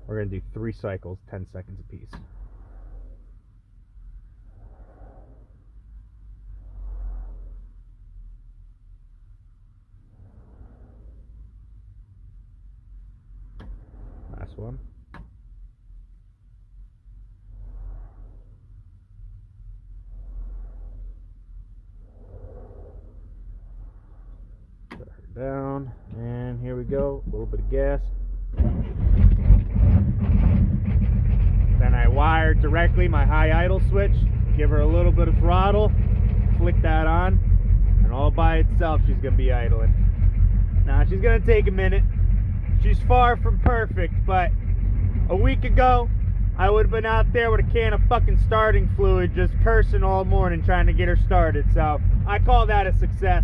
We're going to do 3 cycles, 10 seconds apiece. Last one. Put her down, and here we go. A little bit of gas. Then I wire directly my high idle switch, give her a little bit of throttle, flick that on, and all by itself she's going to be idling. Now she's going to take a minute. She's far from perfect, but a week ago I would have been out there with a can of fucking starting fluid just cursing all morning trying to get her started. So I call that a success.